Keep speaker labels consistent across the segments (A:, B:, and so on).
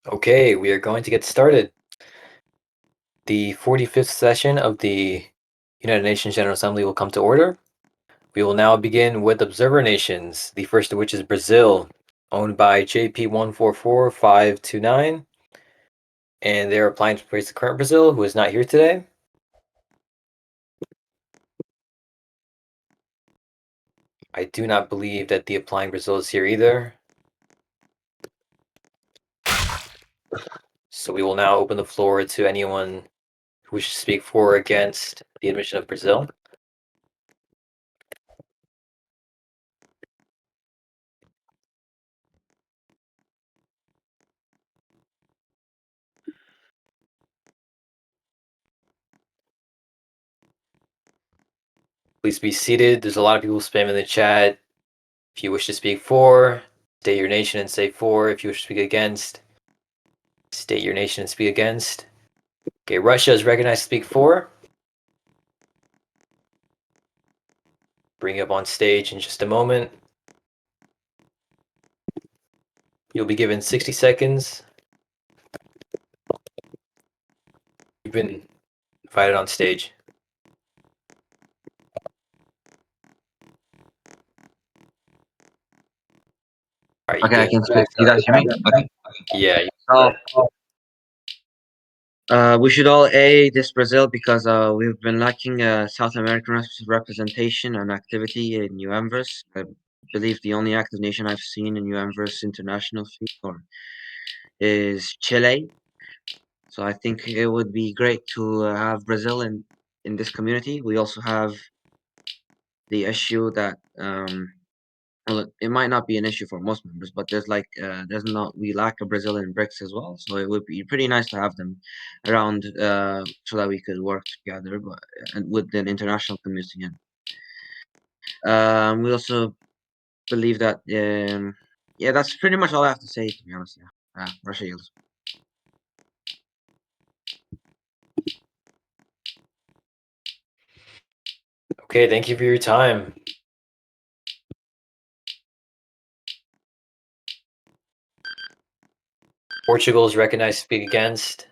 A: Okay, we are going to get started. The 45th session of the United Nations General Assembly will come to order. We will now begin with observer nations, the first of which is Brazil, owned by JP144529, and they're applying to replace the current Brazil, who is not here today. I do not believe that the applying Brazil is here either. So we will now open the floor to anyone who wishes to speak for or against the admission of Brazil. Please be seated. There's a lot of people spamming the chat. If you wish to speak for, state your nation and say for. If you wish to speak against, state your nation and speak against. Okay, Russia is recognized to speak for. Bring you up on stage in just a moment. You'll be given 60 seconds. You've been invited on stage. All right,
B: Okay, I can speak. You guys hear me? Okay.
A: Yeah.
B: We should all aid this Brazil because we've been lacking South American representation and activity in UMVerse. I believe the only active nation I've seen in UMVerse international field is Chile. So I think it would be great to have Brazil in this community. We also have the issue that well, it might not be an issue for most members, but we lack a Brazil in BRICS as well, so it would be pretty nice to have them around so that we could work together, but and with an international community. We also believe that yeah, that's pretty much all I have to say, to be honest. Yeah, Russia yields.
A: Okay, thank you for your time. Portugal is recognized to speak against.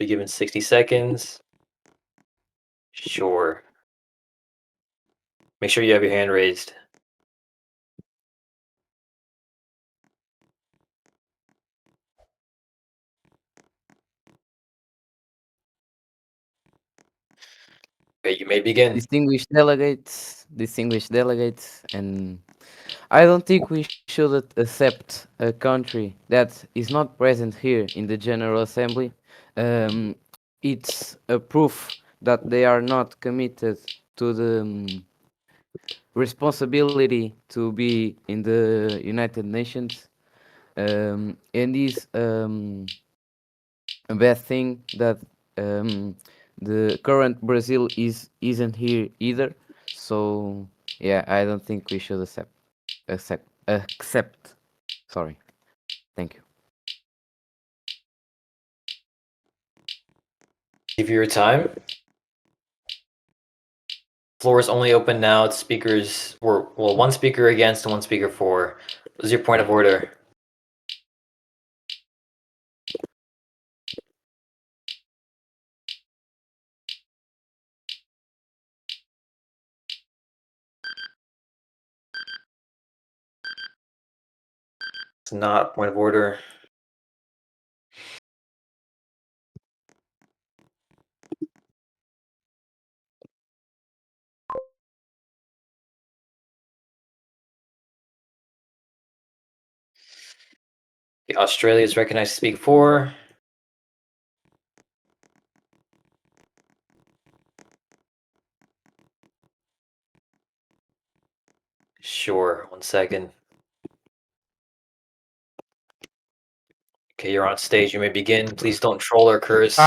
A: Be given 60 seconds. Sure. Make sure you have your hand raised. Okay, you may begin.
C: Distinguished delegates, and I don't think we should accept a country that is not present here in the General Assembly. It's a proof that they are not committed to the responsibility to be in the United Nations, and is a bad thing that the current Brazil isn't here either. So yeah, I don't think we should accept. Sorry. Thank you.
A: Give you your time. Floor is only open now to speakers, or well, one speaker against and one speaker for. What is your point of order? It's not a point of order. Australia is recognized to speak for. Sure, 1 second. Okay, you're on stage. You may begin. Please don't troll or curse.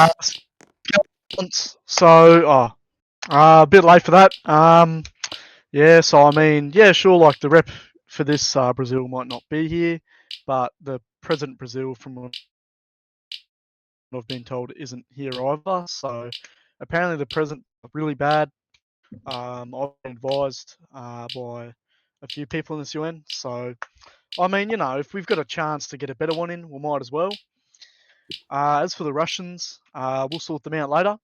D: So, a bit late for that. Yeah, so I mean, yeah, sure, like the rep for this Brazil might not be here, but the present Brazil, from what I've been told, isn't here either. So apparently the present are really bad. I've been advised by a few people in this UN. So, I mean, you know, if we've got a chance to get a better one in, we might as well. As for the Russians, we'll sort them out later.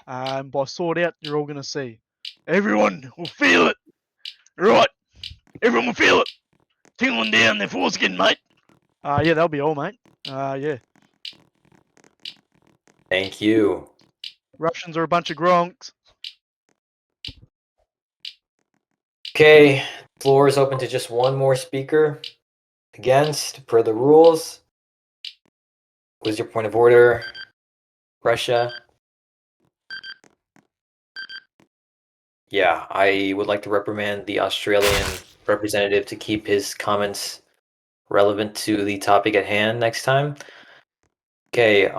D: By sort out, you're all going to see. Everyone will feel it. Right. Everyone will feel it. Tingling down their foreskin, mate. Yeah, that'll be all, mate. Yeah.
A: Thank you.
D: Russians are a bunch of gronks.
A: Okay, floor is open to just one more speaker. Against, per the rules. What is your point of order? Russia? Yeah, I would like to reprimand the Australian representative to keep his comments relevant to the topic at hand next time. Okay,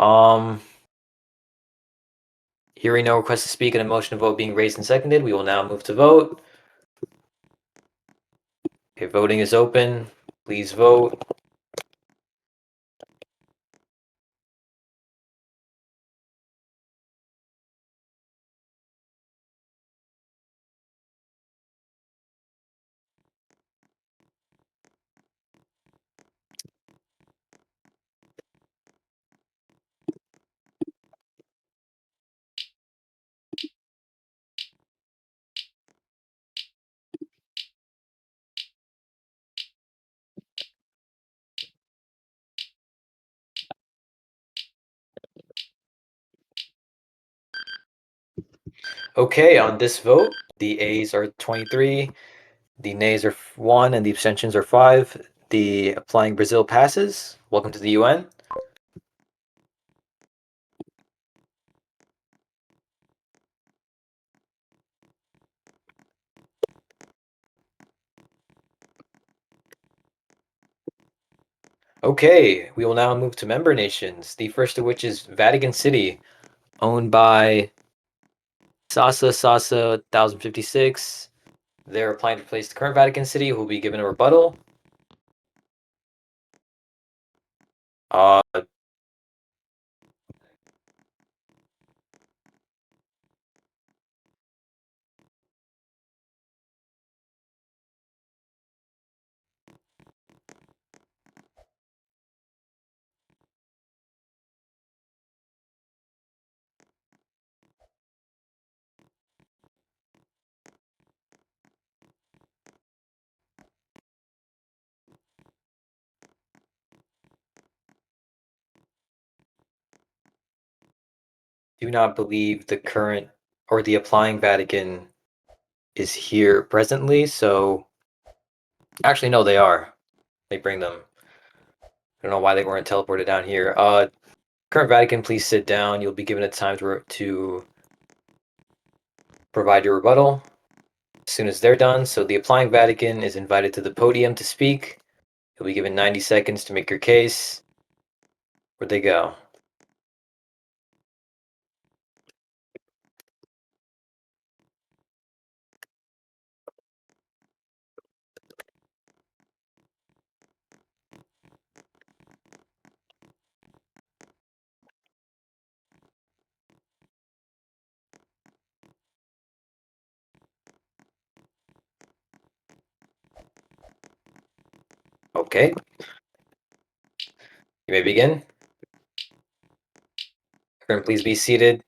A: hearing no request to speak and a motion to vote being raised and seconded, we will now move to vote. Okay, voting is open. Please vote. Okay, on this vote, the A's are 23, the nays are 1, and the abstentions are 5. The applying Brazil passes. Welcome to the UN. Okay, we will now move to member nations, the first of which is Vatican City, owned by Sasa 1056. They're applying to replace the current Vatican City, who will be given a rebuttal. Uh, do not believe the current or the applying Vatican is here presently, so actually no, they are. They bring them. I don't know why they weren't teleported down here. Current Vatican, please sit down. You'll be given a time to provide your rebuttal as soon as they're done. So the applying Vatican is invited to the podium to speak. You'll be given 90 seconds to make your case. Where'd they go? Okay. You may begin. Everyone, please be seated.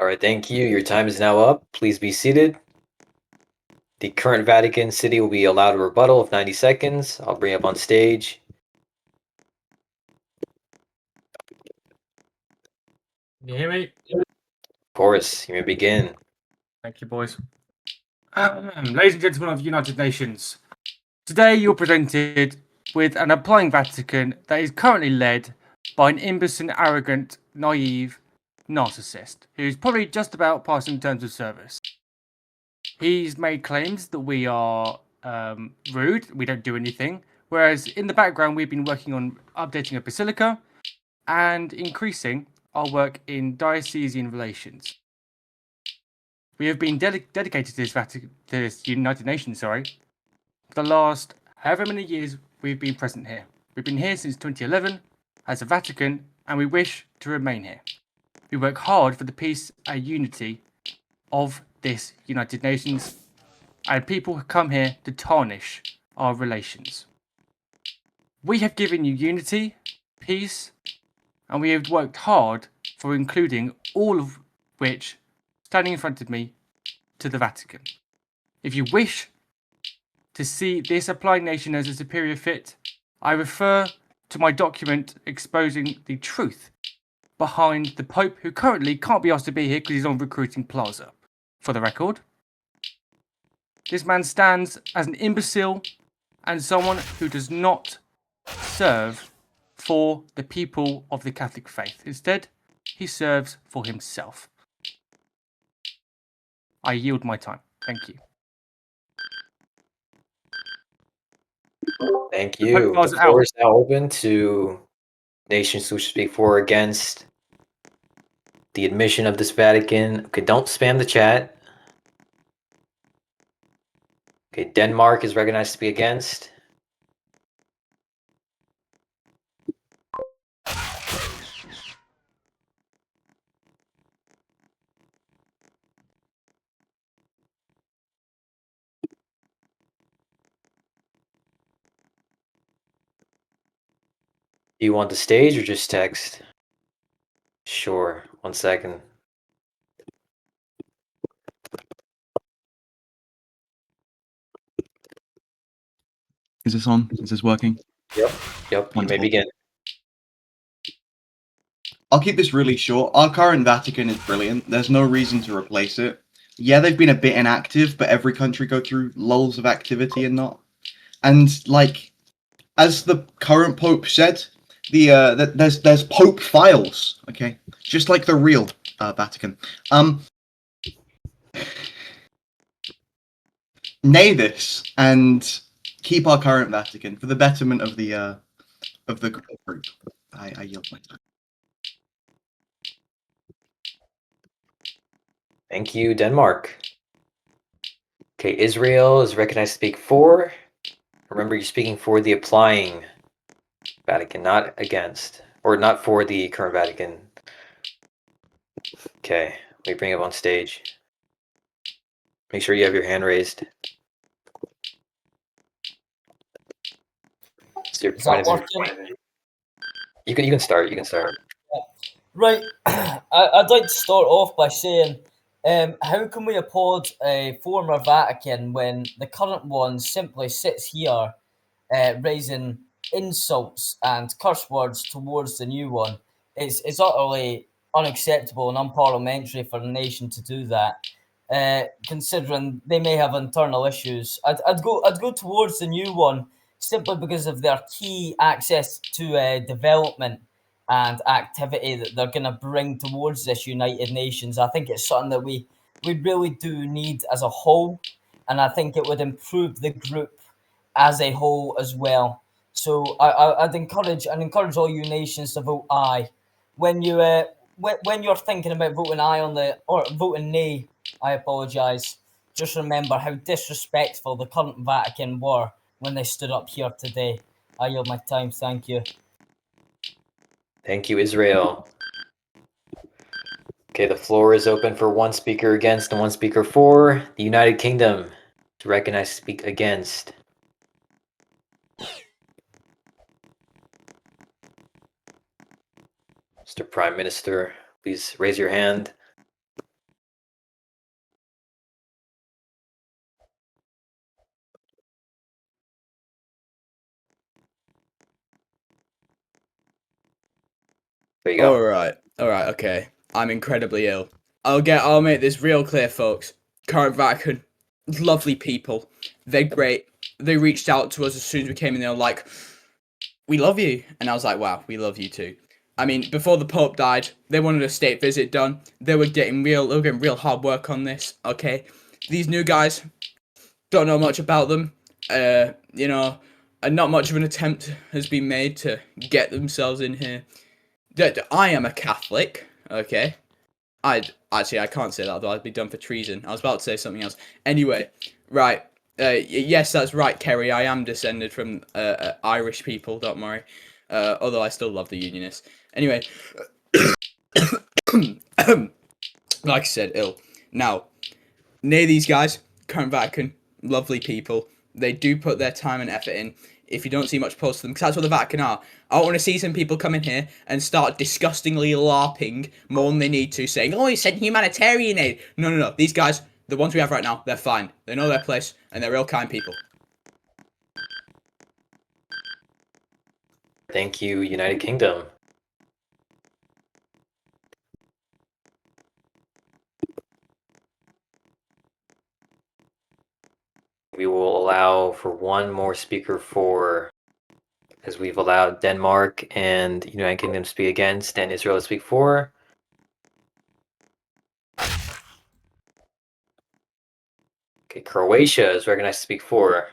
A: All right, thank you. Your time is now up. Please be seated. The current Vatican City will be allowed a rebuttal of 90 seconds. I'll bring up on stage.
E: Can you hear me?
A: Of course, you may begin.
E: Thank you, boys. Ladies and gentlemen of the United Nations, today you're presented with an applying Vatican that is currently led by an imbecile, arrogant, naive narcissist who's probably just about passing terms of service. He's made claims that we are rude, we don't do anything, whereas in the background we've been working on updating a basilica and increasing our work in diocesan relations. We have been dedicated to this United Nations, for the last however many years we've been present here. We've been here since 2011 as a Vatican, and we wish to remain here. We work hard for the peace and unity of this United Nations, and people come here to tarnish our relations. We have given you unity, peace, and we have worked hard for including all of which, standing in front of me, to the Vatican. If you wish to see this applying nation as a superior fit, I refer to my document exposing the truth behind the Pope, who currently can't be asked to be here because he's on Recruiting Plaza. For the record, this man stands as an imbecile and someone who does not serve for the people of the Catholic faith. Instead, he serves for himself. I yield my time. Thank you.
A: Thank you.
E: Pope
A: The floor is now open to nations who speak for or against the admission of this Vatican. Okay, don't spam the chat. Okay, Denmark is recognized to be against. Do you want the stage or just text? Sure, 1 second.
F: Is this on? Is this working?
A: Yep, you may
F: Wonderful.
A: begin.
F: I'll keep this really short. Our current Vatican is brilliant. There's no reason to replace it. Yeah, they've been a bit inactive, but every country go through lulls of activity and not. And like, as the current Pope said, there's Pope files, okay, just like the real Vatican. Nay this and keep our current Vatican for the betterment of the group. I yield my time.
A: Thank you, Denmark. Okay, Israel is recognized to speak for. Remember, you're speaking for the applying Vatican, not against, or not for the current Vatican. Okay, let me bring up on stage. Make sure you have your hand raised. So your
G: Is
A: point
G: that
A: of
G: working?
A: you can start. You can start.
G: Right. I'd like to start off by saying, how can we applaud a former Vatican when the current one simply sits here raising insults and curse words towards the new one? It's utterly unacceptable and unparliamentary for the nation to do that. Considering they may have internal issues, I'd go towards the new one simply because of their key access to development and activity that they're going to bring towards this United Nations. I think it's something that we really do need as a whole, and I think it would improve the group as a whole as well. So I'd encourage all you nations to vote aye when when you're thinking about voting aye or voting nay. I apologise. Just remember how disrespectful the current Vatican were when they stood up here today. I yield my time. Thank you.
A: Thank you, Israel. Okay, the floor is open for one speaker against and one speaker for. The United Kingdom to recognize speak against. Mr. Prime Minister, please raise your hand. There you go.
H: All right, okay. I'm incredibly ill. I'll make this real clear, folks. Current Vatican, lovely people. They're great. They reached out to us as soon as we came in. They were like, "We love you," and I was like, "Wow, we love you too." I mean, before the Pope died, they wanted a state visit done. They were getting real hard work on this. Okay, these new guys don't know much about them. You know, and not much of an attempt has been made to get themselves in here. I am a Catholic. Okay, I can't say that though. I'd be done for treason. I was about to say something else. Anyway, right. Yes, that's right, Kerry. I am descended from Irish people. Don't worry. Although I still love the Unionists. Anyway, like I said, ill. Now, near these guys, current Vatican, lovely people. They do put their time and effort in. If you don't see much post to them, because that's what the Vatican are. I don't want to see some people come in here and start disgustingly LARPing more than they need to, saying, "Oh, you sent humanitarian aid." No. These guys, the ones we have right now, they're fine. They know their place, and they're real kind people.
A: Thank you, United Kingdom. We will allow for one more speaker as we've allowed Denmark and United Kingdom to speak against and Israel to speak for. Okay, Croatia is recognized to speak for.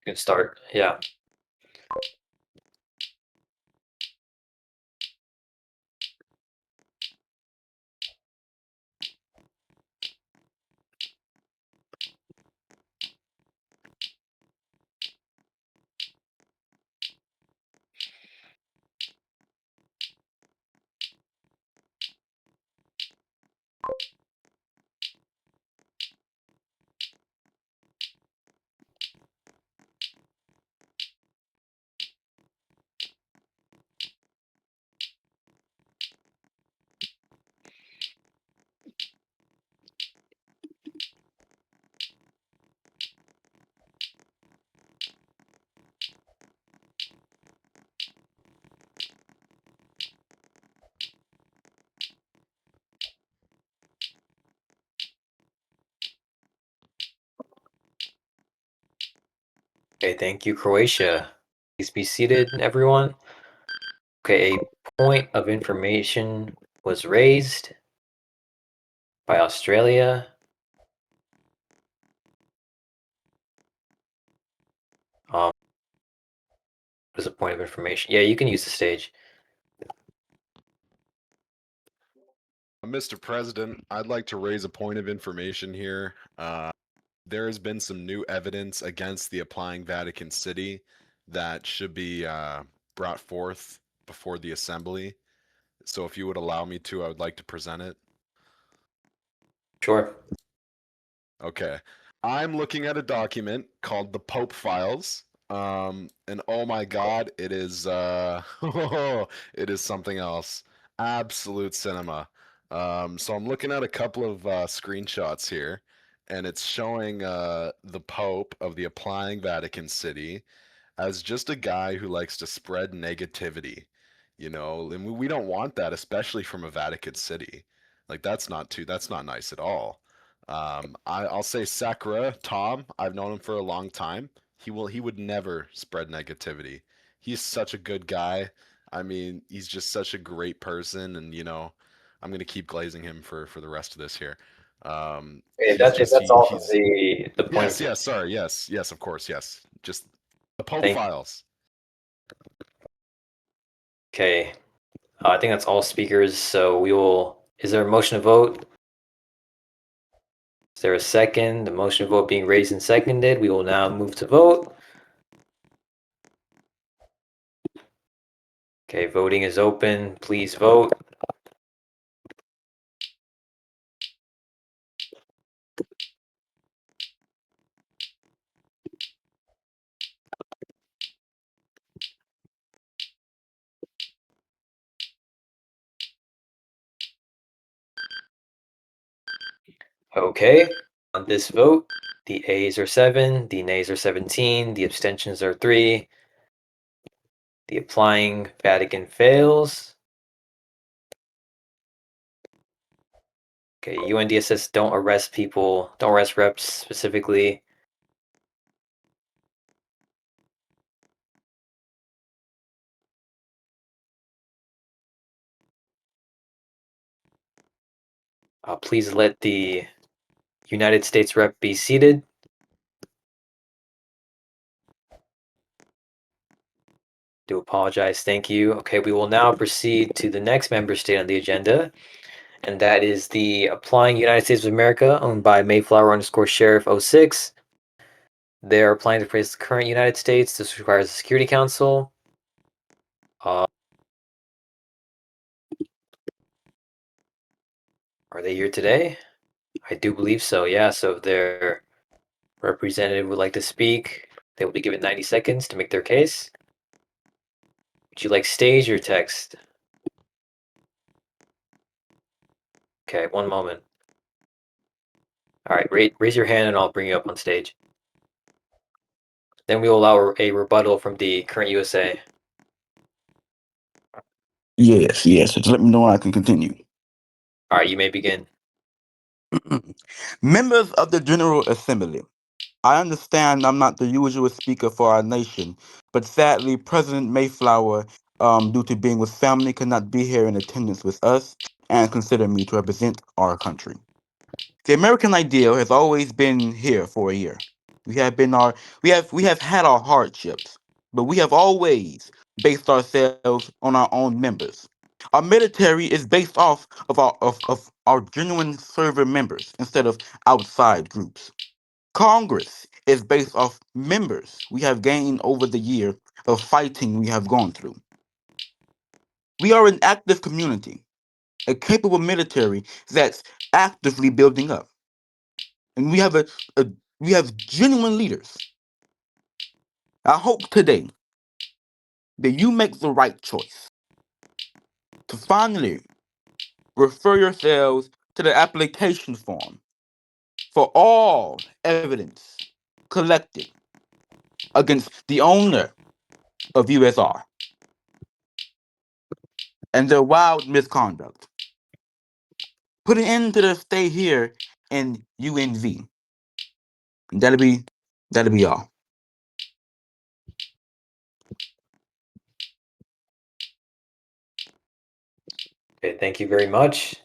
A: You can start, yeah. Okay, thank you, Croatia. Please be seated, everyone. Okay, a point of information was raised by Australia. What is a point of information? Yeah, you can use the stage.
I: Mr. President, I'd like to raise a point of information here. There has been some new evidence against the Applying Vatican City that should be brought forth before the Assembly. So if you would allow me to, I would like to present it.
A: Sure.
I: Okay. I'm looking at a document called the Pope Files. And oh my God, it is it is something else. Absolute cinema. So I'm looking at a couple of screenshots here, and it's showing the Pope of the Applying Vatican City as just a guy who likes to spread negativity, and we don't want that, especially from a Vatican City. Like that's not nice at all. I'll say Sakura, Tom, I've known him for a long time. He would never spread negativity. He's such a good guy. I mean, he's just such a great person, and I'm gonna keep glazing him for the rest of this here.
A: If that's all of the point.
I: Yes, sorry, yes, of course, yes. Just the Pope
A: Thank-
I: Files.
A: Okay, I think that's all speakers. So we will. Is there a motion to vote? Is there a second? The motion to vote being raised and seconded. We will now move to vote. Okay, voting is open. Please vote. Okay, on this vote, the A's are 7, the nays are 17, the abstentions are 3. The applying Vatican fails. Okay, UNDSS don't arrest people, don't arrest reps specifically. Please let the United States rep be seated. Do apologize, thank you. Okay, we will now proceed to the next member state on the agenda, and that is the applying United States of America, owned by Mayflower _ Sheriff 06. They're applying to replace the current United States. This requires a Security Council. Are they here today? I do believe so, yeah. So if their representative would like to speak, they will be given 90 seconds to make their case. Would you like stage or text? Okay, one moment. All right, raise your hand and I'll bring you up on stage. Then we will allow a rebuttal from the current USA.
J: Yes. Just let me know when I can continue.
A: All right, you may begin.
J: Members of the General Assembly, I understand I'm not the usual speaker for our nation, but sadly, President Mayflower, due to being with family, could not be here in attendance with us and consider me to represent our country. The American ideal has always been here for a year. We have had our hardships, but we have always based ourselves on our own members. Our military is based off of our genuine server members instead of outside groups. Congress is based off members we have gained over the year of fighting we have gone through. We are an active community, a capable military that's actively building up. And we have genuine leaders. I hope today that you make the right choice to finally refer yourselves to the application form for all evidence collected against the owner of USR and their wild misconduct. Put an end to their stay here in UNV. That'll be all.
A: Okay, thank you very much.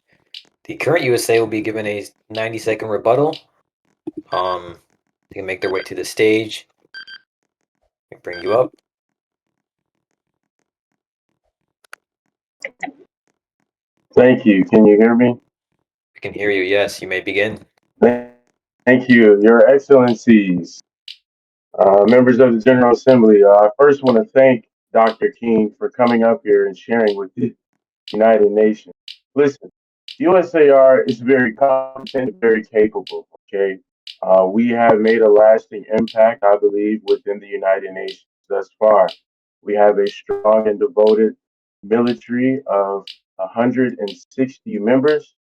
A: The current USA will be given a 90-second rebuttal. They can make their way to the stage. I bring you up.
K: Thank you. Can you hear me?
A: I can hear you. Yes, you may begin.
K: Thank you, Your Excellencies, members of the General Assembly. I first want to thank Dr. King for coming up here and sharing with the United Nations. Listen, USAR is very competent, very capable. Okay, we have made a lasting impact, I believe, within the United Nations thus far. We have a strong and devoted military of 160 members.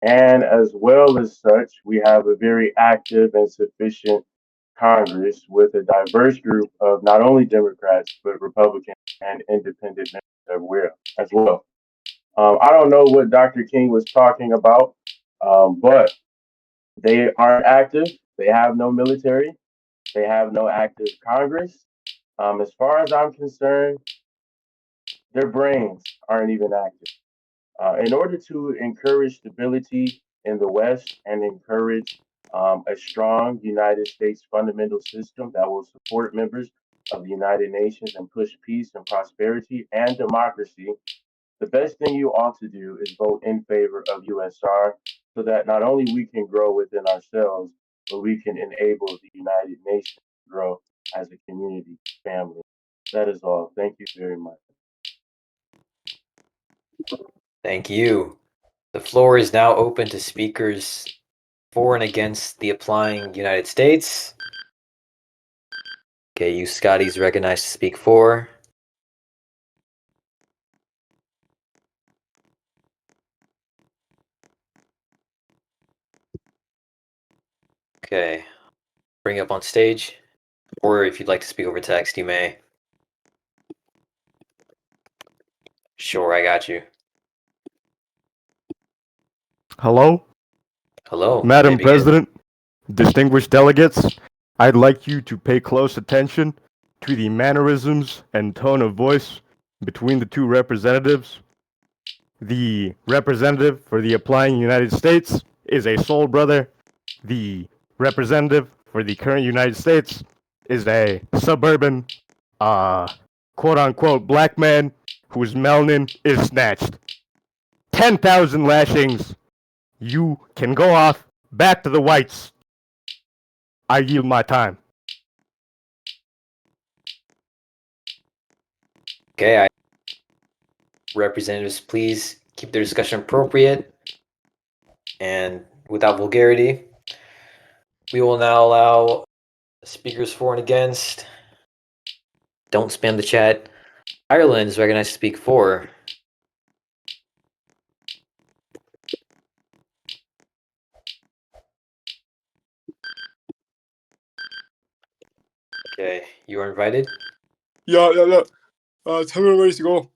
K: And as well as such, we have a very active and sufficient Congress with a diverse group of not only Democrats, but Republicans and independent members as well. I don't know what Dr. King was talking about, but they aren't active. They have no military. They have no active Congress. As far as I'm concerned, their brains aren't even active. In order to encourage stability in the West and encourage a strong United States fundamental system that will support members of the United Nations and push peace and prosperity and democracy, the best thing you ought to do is vote in favor of USR so that not only we can grow within ourselves, but we can enable the United Nations to grow as a community family. That is all. Thank you very much.
A: Thank you. The floor is now open to speakers for and against the applying United States. Okay, you Scotty's recognized to speak for. Okay. Bring you up on stage. Or if you'd like to speak over text, you may. Sure, I got you.
L: Hello,
A: Hello.
L: Madam
A: may begin.
L: President, distinguished delegates. I'd like you to pay close attention to the mannerisms and tone of voice between the two representatives. The representative for the applying United States is a soul brother. The representative for the current United States is a suburban, quote unquote, black man whose melanin is snatched. 10,000 lashings. You can go off back to the whites. I yield my time.
A: Okay, representatives, please keep their discussion appropriate and without vulgarity. We will now allow speakers for and against. Don't spam the chat. Ireland is recognized to speak for. Okay, you are invited.
M: Yeah. Tell me when I'm ready to go.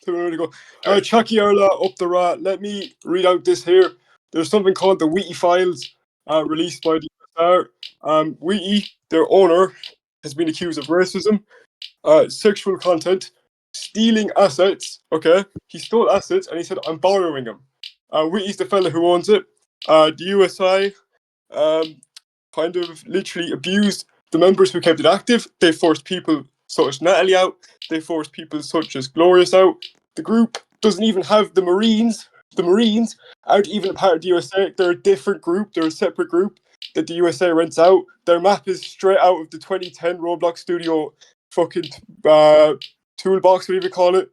M: Tell me when I'm ready to go. Chucky Arla up the rat. Let me read out this here. There's something called the Wheaty Files, released by the USR. Wheaty, their owner, has been accused of racism, sexual content, stealing assets. Okay, he stole assets and he said, "I'm borrowing them." Wheaty's the fella who owns it. The USI kind of literally abused the members who kept it active. They forced people such as Natalie out. They forced people such as Glorious out. The group doesn't even have the Marines. The Marines aren't even a part of the USA. They're a different group. They're a separate group that the USA rents out. Their map is straight out of the 2010 Roblox Studio fucking toolbox, whatever you call it.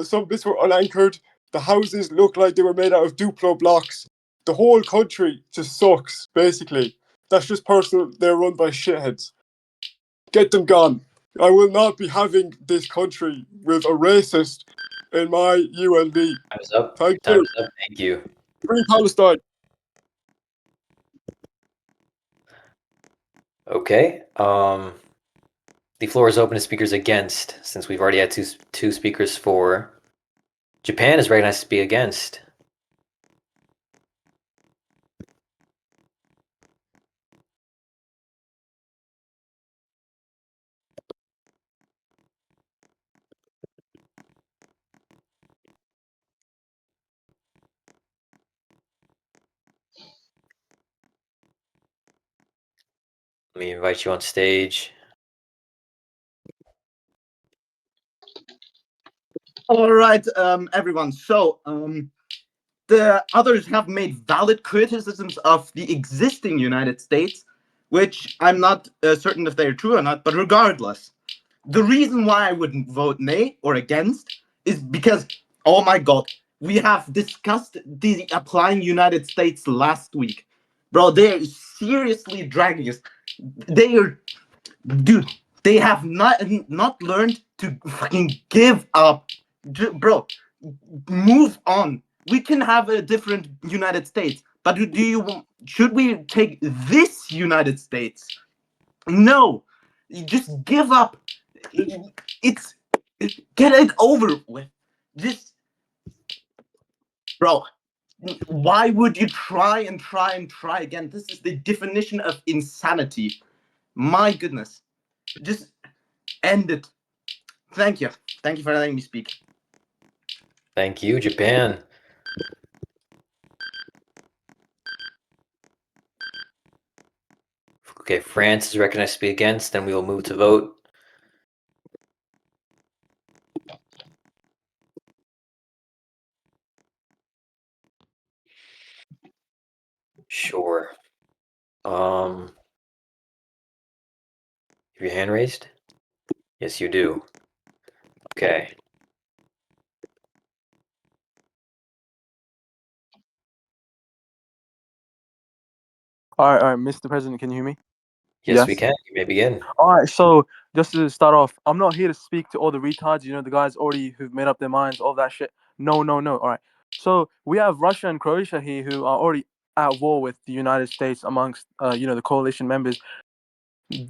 M: Some bits were unanchored. The houses look like they were made out of Duplo blocks. The whole country just sucks, basically. That's just personal. They're run by shitheads. Get them gone. I will not be having this country with a racist in my UNB.
A: Time's up.
M: Thank
A: Time's
M: you.
A: up. Thank you.
M: Free Palestine.
A: Okay. The floor is open to speakers against, since we've already had two speakers for. Japan is recognized to be against. Let me invite you on stage.
N: All right, everyone. So, the others have made valid criticisms of the existing United States, which I'm not certain if they're true or not, but regardless, the reason why I wouldn't vote nay or against is because, oh my God, we have discussed the applying United States last week. Bro, they're seriously dragging us. Dude, they have not learned to fucking give up. Bro, move on. We can have a different United States, but should we take this United States? No, you just give up. Get it over with. Just, bro, why would you try and try again? This is the definition of insanity. My goodness, just end it. Thank you for letting me speak.
A: Thank you, Japan. Okay, France is recognized to be against, then we will move to vote. Sure. Have your hand raised? Yes, you do. Okay.
O: All right, Mr. President, can you hear me?
A: Yes, we can. You may begin.
O: All right, so just to start off, I'm not here to speak to all the retards, the guys already who've made up their minds, all that shit. No. All right. So we have Russia and Croatia here who are already at war with the United States amongst the coalition members.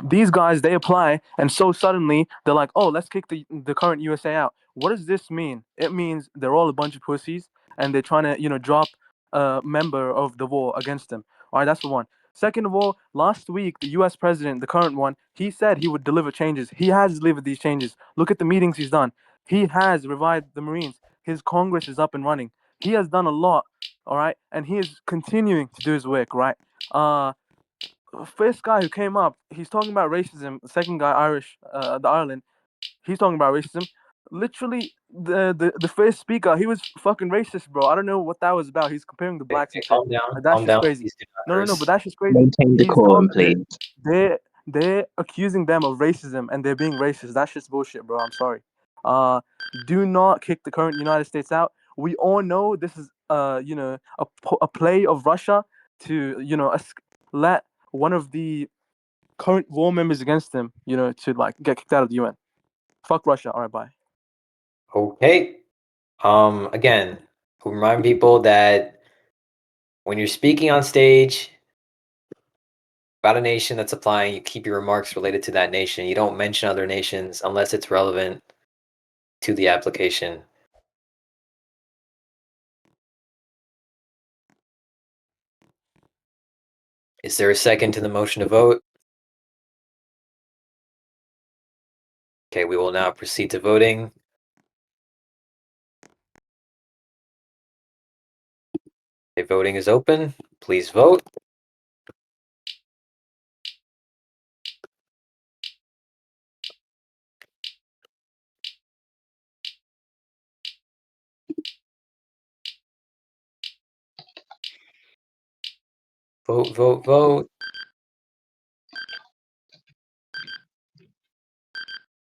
O: These guys, they apply, and so suddenly they're like, oh, let's kick the current USA out. What does this mean? It means they're all a bunch of pussies, and they're trying to drop a member of the war against them. All right, that's for one. Second of all, last week the US president, the current one, he said he would deliver changes. He has delivered these changes. Look at the meetings he's done. He has revived the Marines. His Congress is up and running. He has done a lot, all right, and he is continuing to do his work, right? First guy who came up, he's talking about racism. The second guy, the Ireland, he's talking about racism. Literally, the first speaker, he was fucking racist, bro. I don't know what that was about. He's comparing the blacks and shit.
A: Calm down.
O: Like, that's
A: Calm
O: just
A: down.
O: crazy.
A: Please do not
O: No,
A: curse.
O: but that's just crazy.
P: Maintain decorum, please.
O: They're accusing them of racism and they're being racist. That's just bullshit, bro. I'm sorry. Do not kick the current United States out. We all know this is a play of Russia to let one of the current war members against them to like get kicked out of the UN. Fuck Russia. All right, bye.
A: Okay. Again, we'll remind people that when you're speaking on stage about a nation that's applying, you keep your remarks related to that nation. You don't mention other nations unless it's relevant to the application. Is there a second to the motion to vote? Okay, we will now proceed to voting. Okay, voting is open. Please vote. Vote, vote, vote.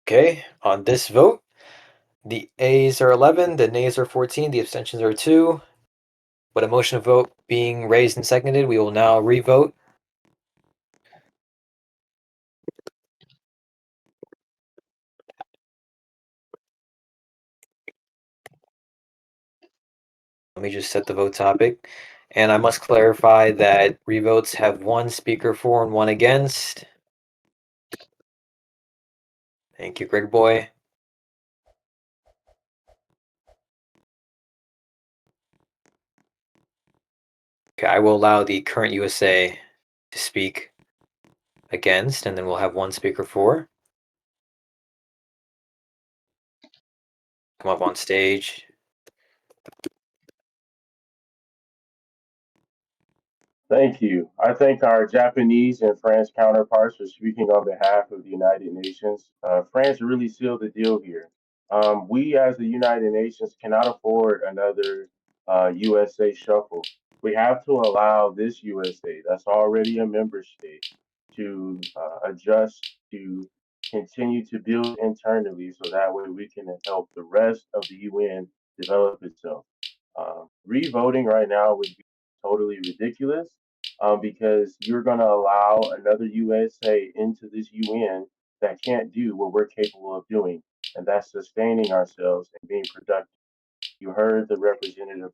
A: Okay, on this vote, the A's are 11, the nays are 14, the abstentions are 2. With a motion to vote being raised and seconded, we will now re-vote. Let me just set the vote topic. And I must clarify that revotes have 1 speaker for and 1 against. Thank you, Greg Boy. Okay, I will allow the current USA to speak against, and then we'll have 1 speaker for. Come up on stage.
K: Thank you. I thank our Japanese and French counterparts for speaking on behalf of the United Nations. France really sealed the deal here. We, as the United Nations, cannot afford another USA shuffle. We have to allow this USA, that's already a member state, to adjust, to continue to build internally so that way we can help the rest of the UN develop itself. Re-voting right now would be totally ridiculous because you're going to allow another USA into this UN that can't do what we're capable of doing, and that's sustaining ourselves and being productive. You heard the representative.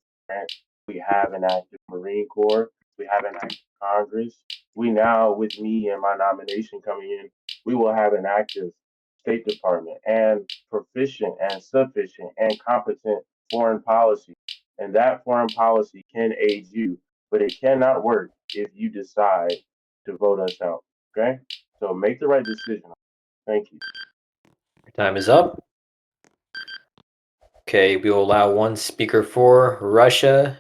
K: We have an active Marine Corps. We have an active Congress. We now, with me and my nomination coming in, we will have an active State Department and proficient and sufficient and competent foreign policy. And that foreign policy can aid you, but it cannot work if you decide to vote us out. Okay? So make the right decision. Thank you.
A: Your time is up. Okay, we will allow 1 speaker for. Russia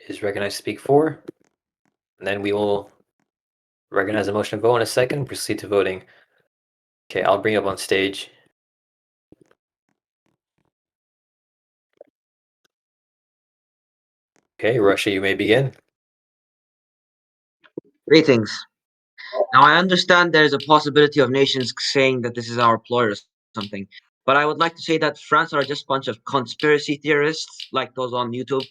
A: is recognized to speak for. And then we will recognize a motion to vote in a second, proceed to voting. Okay, I'll bring you up on stage. Okay, Russia, you may begin.
B: Greetings. Now, I understand there is a possibility of nations saying that this is our ploy or something, but I would like to say that France are just a bunch of conspiracy theorists like those on YouTube.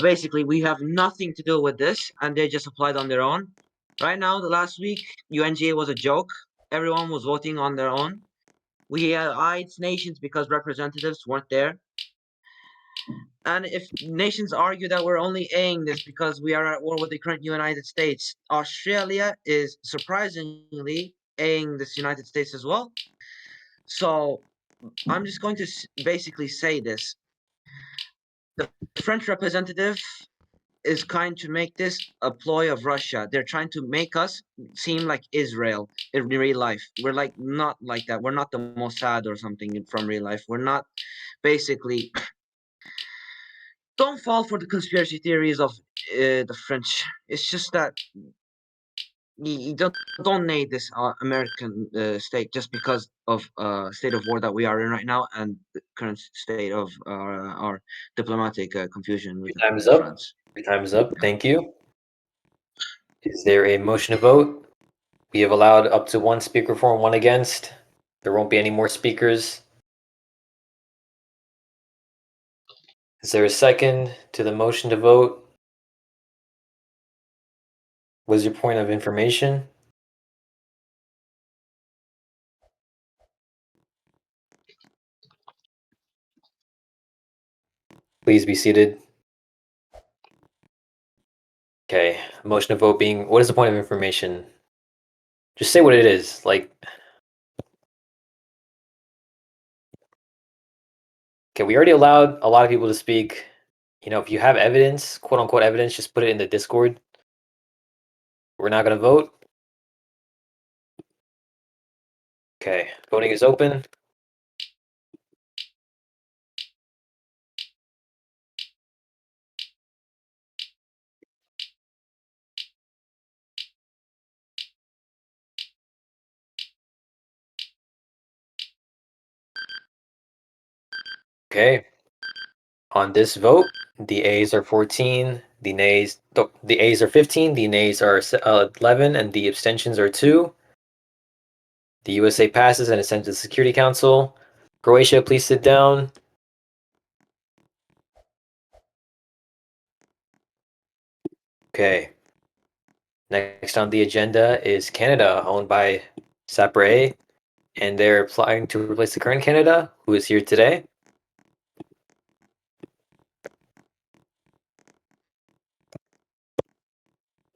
B: Basically, we have nothing to do with this, and they just applied on their own. Right now, the last week, UNGA was a joke. Everyone was voting on their own. We eyed nations because representatives weren't there. And if nations argue that we're only Aing this because we are at war with the current United States, Australia is surprisingly Aing this United States as well. So I'm just going to basically say this. The French representative is trying to make this a ploy of Russia. They're trying to make us seem like Israel in real life. We're like not like that. We're not the Mossad or something from real life. We're not basically. Don't fall for the conspiracy theories of the French. It's just that you don't need this American state just because of state of war that we are in right now and the current state of our diplomatic confusion with
A: Time's up.
B: France.
A: Your time's up. Thank you. Is there a motion to vote? We have allowed up to one speaker for and one against. There won't be any more speakers. Is there a second to the motion to vote? What is your point of information? Please be seated. Okay, motion to vote being, what is the point of information? Just say what it is, like. Okay, we already allowed a lot of people to speak. You know, if you have evidence, quote unquote evidence, just put it in the Discord. We're not gonna vote. Okay, voting is open. Okay. On this vote, the A's are 14, the nays, the A's are 15, the nays are 11, and the abstentions are 2. The USA passes and is sent to the Security Council. Croatia, please sit down. Okay. Next on the agenda is Canada, owned by Sapre, and they're applying to replace the current Canada, who is here today.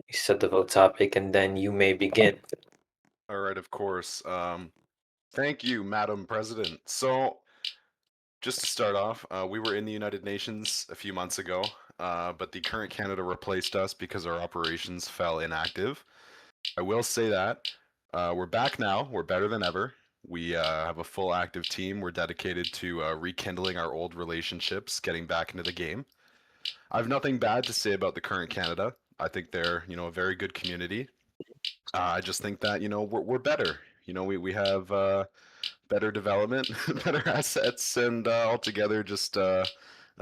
A: You set the vote topic, and then you may begin.
I: All right, of course. Thank you, Madam President. So, just to start off, we were in the United Nations a few months ago, but the current Canada replaced us because our operations fell inactive. I will say that we're back now. We're better than ever. We have a full active team. We're dedicated to rekindling our old relationships, getting back into the game. I have nothing bad to say about the current Canada. I think they're, a very good community. I just think that, we're better. We have better development, better assets, and altogether just a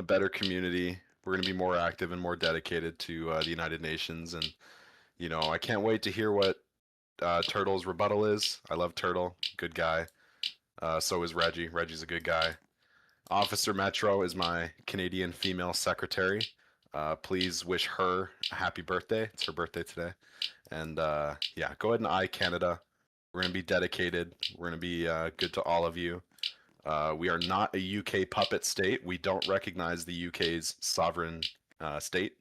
I: better community. We're going to be more active and more dedicated to the United Nations. And, I can't wait to hear what Turtle's rebuttal is. I love Turtle. Good guy. So is Reggie. Reggie's a good guy. Officer Metro is my Canadian female secretary. Please wish her a happy birthday. It's her birthday today. And yeah, go ahead and eye Canada. We're going to be dedicated. We're going to be good to all of you. We are not a UK puppet state. We don't recognize the UK's sovereign state.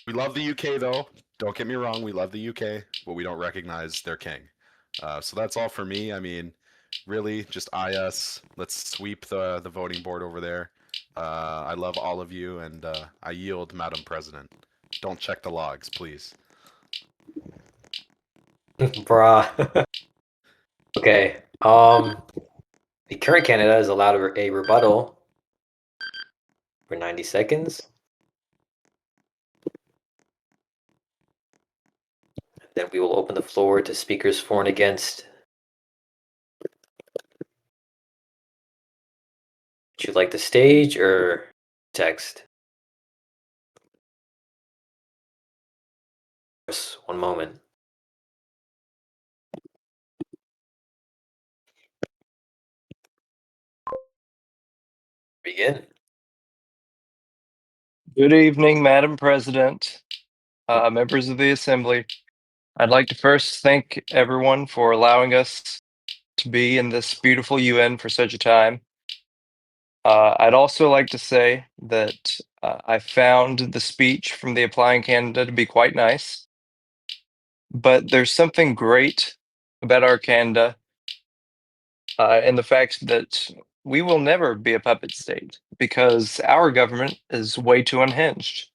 I: We love the UK, though. Don't get me wrong. We love the UK, but we don't recognize their king. So that's all for me. I mean, really, just eye us. Let's sweep the voting board over there. I love all of you, and I yield, Madam President. Don't check the logs, please.
A: Bruh. Okay. The current Canada is allowed a rebuttal for 90 seconds. Then we will open the floor to speakers for and against. Would you like the stage or text? Just 1 moment. Begin.
P: Good evening, Madam President, members of the Assembly. I'd like to first thank everyone for allowing us to be in this beautiful UN for such a time. I'd also like to say that I found the speech from the Applying Canada to be quite nice. But there's something great about our Canada in the fact that we will never be a puppet state because our government is way too unhinged.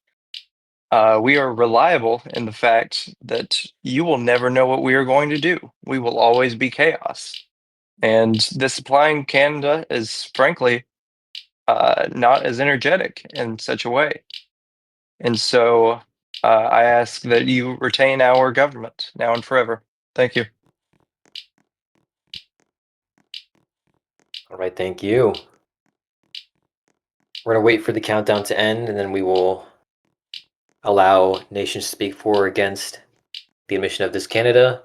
P: We are reliable in the fact that you will never know what we are going to do. We will always be chaos. And this Applying Canada is frankly not as energetic in such a way. And so I ask that you retain our government now and forever. Thank you.
A: All right, thank you. We're going to wait for the countdown to end, and then we will allow nations to speak for or against the admission of this Canada.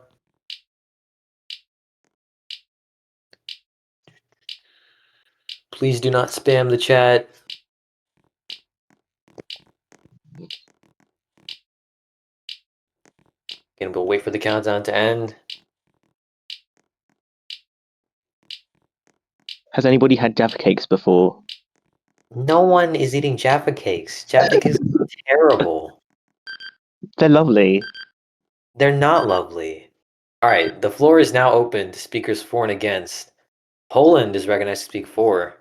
A: Please do not spam the chat. Again, we'll wait for the countdown to end.
Q: Has anybody had Jaffa cakes before?
A: No one is eating Jaffa cakes. Jaffa cakes are terrible.
Q: They're lovely.
A: They're not lovely. All right, the floor is now open to speakers for and against. Poland is recognized to speak for.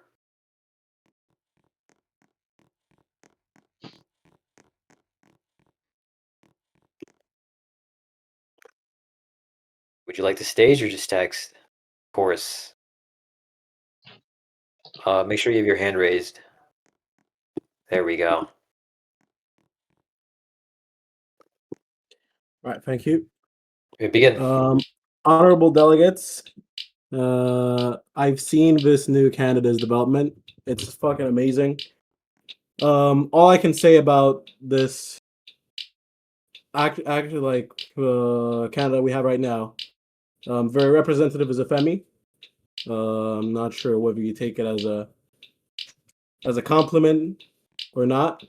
A: Would you like to stage or just text? Of course. Make sure you have your hand raised. There we go.
R: Right, thank you.
A: We begin.
R: Honorable delegates, I've seen this new Canada's development. It's fucking amazing. All I can say about this actually like Canada we have right now, very representative as a Femi. I'm not sure whether you take it as a compliment or not.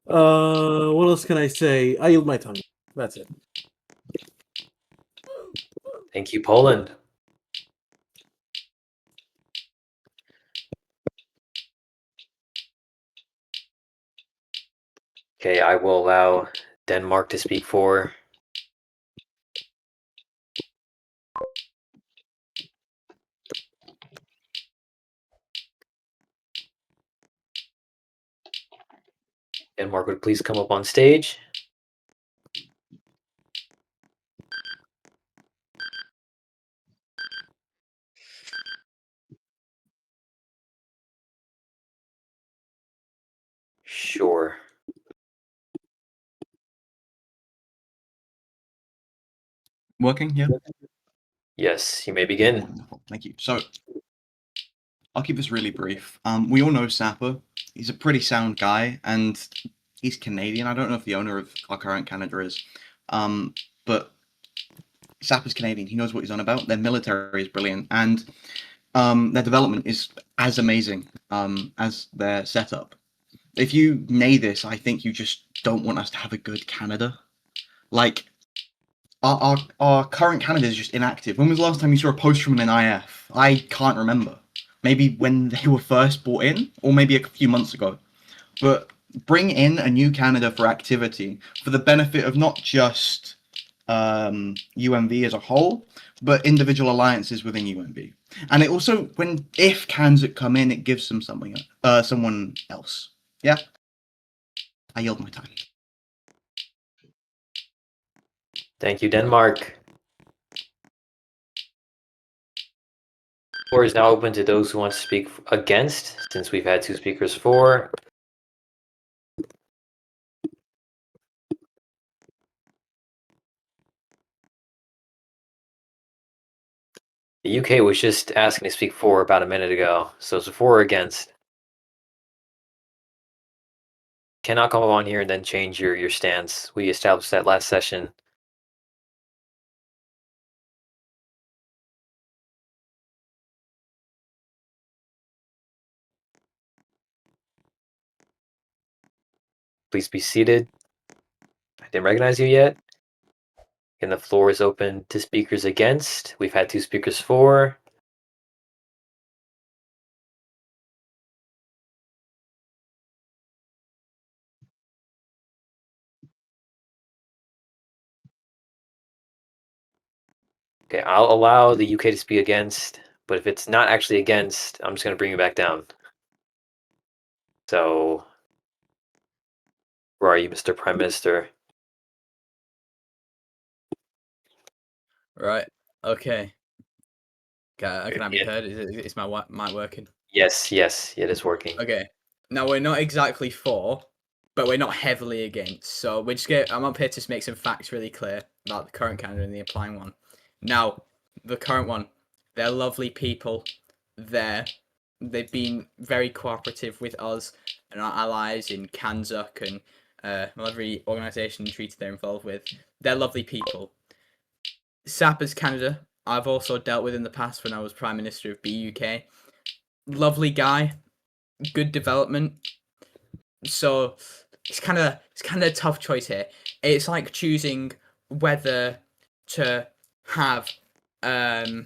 R: What else can I say? I yield my tongue. That's it.
A: Thank you, Poland. Okay, I will allow Denmark to speak for. Denmark would please come up on stage. Sure.
F: Working, yeah?
A: Yes, you may begin.
F: Wonderful, thank you. So, I'll keep this really brief. We all know Sapper. He's a pretty sound guy, and he's Canadian. I don't know if the owner of our current Canada is, but Sapper's Canadian. He knows what he's on about. Their military is brilliant, and their development is as amazing as their setup. If you nay this, I think you just don't want us to have a good Canada. Like, our current Canada is just inactive. When was the last time you saw a post from an NIF? I can't remember. Maybe when they were first brought in, or maybe a few months ago. But bring in a new Canada for activity for the benefit of not just UMV as a whole, but individual alliances within UMV. And it also, if Kansas come in, it gives them something, someone else. Yeah? I yield my time.
A: Thank you, Denmark. The floor is now open to those who want to speak against, since we've had 2 speakers for. The UK was just asking to speak for about a minute ago, so it's a for or against. Cannot come on here and then change your stance. We established that last session. Please be seated. I didn't recognize you yet. And the floor is open to speakers against. We've had 2 speakers for. Okay, I'll allow the UK to speak against, but if it's not actually against, I'm just going to bring you back down. So, where are you, Mr. Prime Minister?
H: Right. Okay. Can I be
A: Yeah.
H: heard? Is my mic working?
A: Yes, it is working.
H: Okay. Now we're not exactly for, but we're not heavily against. So we're just I'm up here to make some facts really clear about the current candidate and the applying one. Now, the current one, they're lovely people. They've been very cooperative with us and our allies in Kanzuk and every organisation and treaty they're involved with. They're lovely people. Sappers Canada, I've also dealt with in the past when I was Prime Minister of BUK. Lovely guy, good development. So it's kind of a tough choice here. It's like choosing whether to have a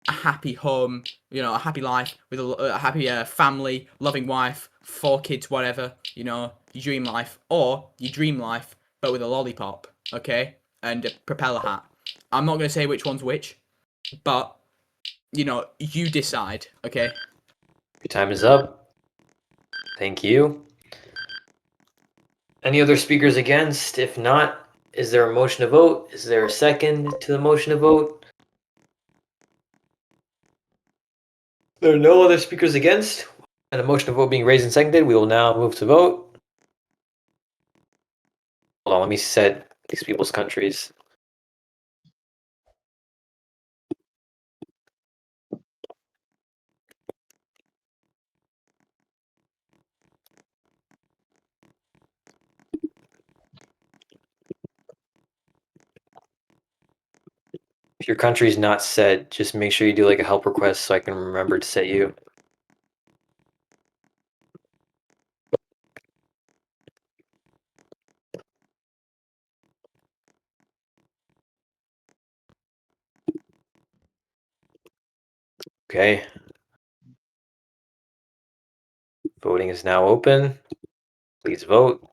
H: happy home, a happy life with a happy family, loving wife, 4 kids, whatever, your dream life, or your dream life but with a lollipop, okay, and a propeller hat. I'm not going to say which one's which, but you decide, okay?
A: Your time is up. Thank you. Any other speakers against? If not, is there a motion to vote? Is there a second to the motion to vote? There are no other speakers against, and a motion to vote being raised and seconded. We will now move to vote. Hold on, let me set these people's countries. If your country's not set, just make sure you do like a help request so I can remember to set you. Okay. Voting is now open. Please vote.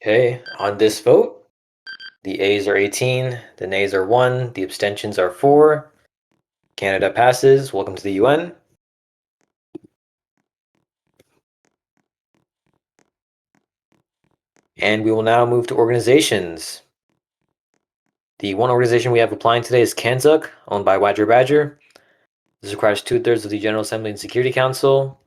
A: Okay, on this vote, the A's are 18, the nays are 1, the abstentions are 4. Canada passes. Welcome to the UN. And we will now move to organizations. The one organization we have applying today is Kanzuk, owned by Wadger Badger. This requires 2/3 of the General Assembly and Security Council.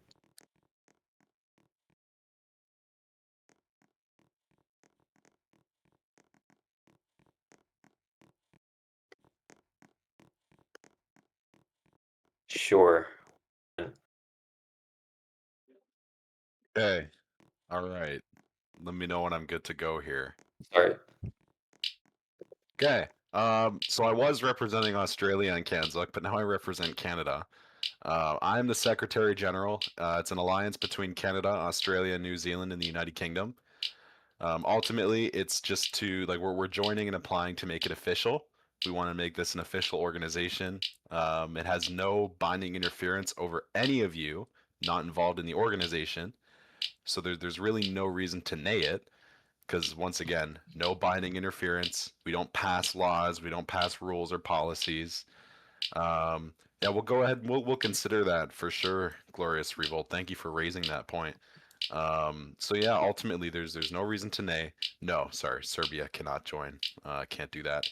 A: Sure.
I: Okay. All right. Let me know when I'm good to go here.
A: Sorry.
I: Okay. So I was representing Australia and Kanzuk, but now I represent Canada. I'm the Secretary General. It's an alliance between Canada, Australia, New Zealand, and the United Kingdom. Ultimately, it's just to we're joining and applying to make it official. We want to make this an official organization. It has no binding interference over any of you not involved in the organization. So there's really no reason to nay it, because once again, no binding interference. We don't pass laws. We don't pass rules or policies. Yeah, we'll go ahead and we'll consider that for sure, Glorious Revolt. Thank you for raising that point. So yeah, ultimately there's no reason to nay. No, sorry, Serbia cannot join. Can't do that.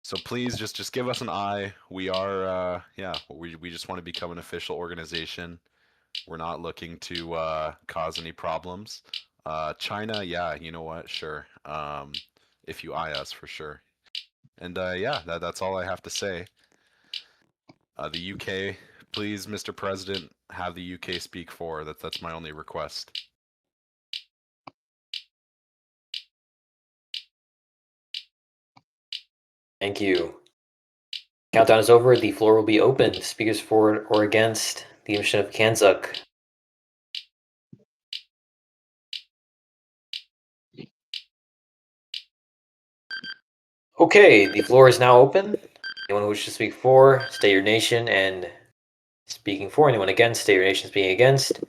I: So please just give us an eye. We are we just want to become an official organization. We're not looking to cause any problems. China, yeah, you know what? Sure. If you eye us, for sure. And yeah, that's all I have to say. The UK, please, Mr. President, have the UK speak for. That's my only request.
A: Thank you. Countdown is over. The floor will be open. Speakers for or against the emission of Kanzuk. Okay, the floor is now open. Anyone who wishes to speak for, state your nation and speaking for. Anyone against, state your nation speaking against.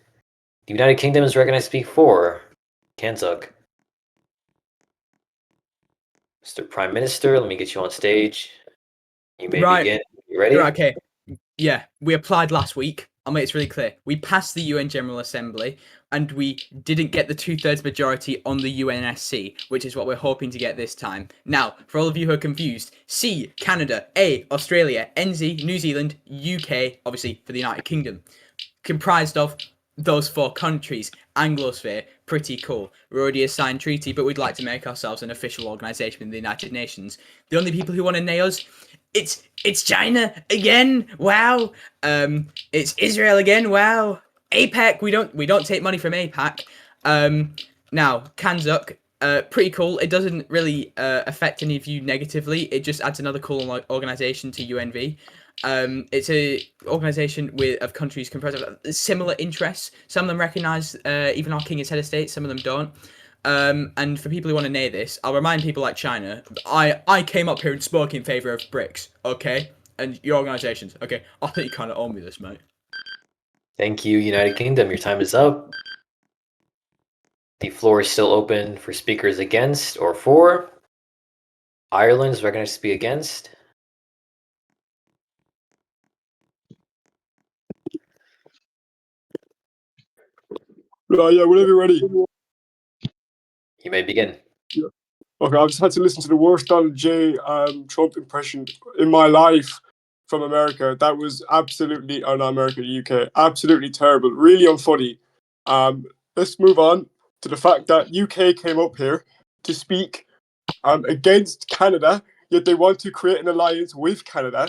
A: The United Kingdom is recognized to speak for. Kanzuk. Mr. Prime Minister, let me get you on stage. You may
H: Right.
A: begin. You ready?
H: Right, okay. Yeah, we applied last week. I'll make it really clear. We passed the UN General Assembly, and we didn't get the 2/3 majority on the UNSC, which is what we're hoping to get this time. Now, for all of you who are confused, C, Canada, A, Australia, NZ, New Zealand, UK, obviously for the United Kingdom. Comprised of those 4 countries. Anglosphere, pretty cool. We're already a signed treaty, but we'd like to make ourselves an official organisation in the United Nations. The only people who want to nail us, it's China again. Wow. It's Israel again. Wow. APEC. We don't take money from APEC. Now Kanzuk. Pretty cool. It doesn't really affect any of you negatively. It just adds another cool organisation to UNV. It's a organisation of countries comprised of similar interests. Some of them recognise even our king as head of state. Some of them don't. And for people who want to know this, I'll remind people like China. I came up here and spoke in favour of BRICS. Okay, and your organisations. Okay, I think you kind of owe me this, mate.
A: Thank you, United Kingdom. Your time is up. The floor is still open for speakers against or for. Ireland is recognized to be against.
M: Right, yeah, whenever you're ready.
A: You may begin.
M: Yeah. Okay, I've just had to listen to the worst Donald J. Trump impression in my life from America. That was absolutely, or not America, the UK, absolutely terrible, really unfunny. Let's move on to the fact that UK came up here to speak against Canada, yet they want to create an alliance with Canada.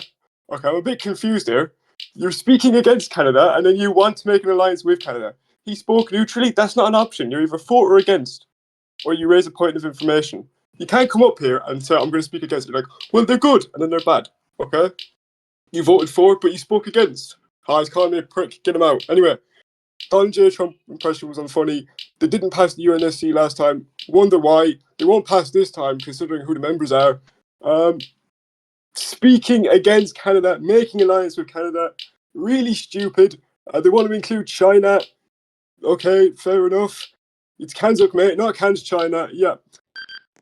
M: Okay, I'm a bit confused here. You're speaking against Canada, and then you want to make an alliance with Canada. He spoke neutrally. That's not an option. You're either for or against, or you raise a point of information. You can't come up here and say, I'm going to speak against it. You're like, well, they're good, and then they're bad. Okay? You voted for it, but you spoke against. Hi, he's calling me a prick. Get him out. Anyway, Donald J. Trump impression was unfunny. They didn't pass the UNSC last time. Wonder why. They won't pass this time, considering who the members are. Speaking against Canada, making alliance with Canada, really stupid. They want to include China. Okay, fair enough. It's Kanzuk, mate, not Kanz China. Yeah.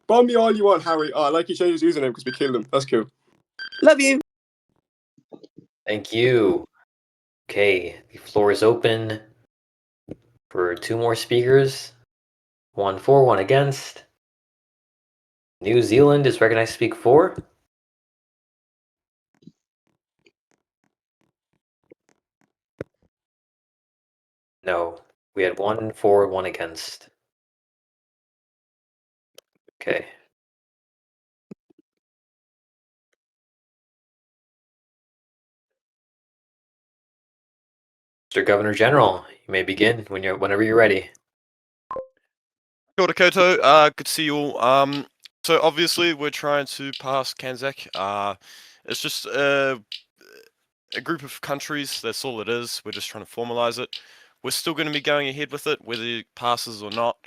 M: Bomb me all you want, Harry. Oh, I like you changed his username because we killed him. That's cool.
H: Love you.
A: Thank you. Okay, the floor is open for 2 more speakers. 1 for, 1 against. New Zealand is recognized to speak for. No, we had 1 for, 1 against. Okay. Mr. Governor General, you may begin whenever you're ready.
S: Kia ora koutou, good to see you all. So obviously we're trying to pass Kanzak. It's just a group of countries, that's all it is. We're just trying to formalize it. We're still going to be going ahead with it, whether it passes or not,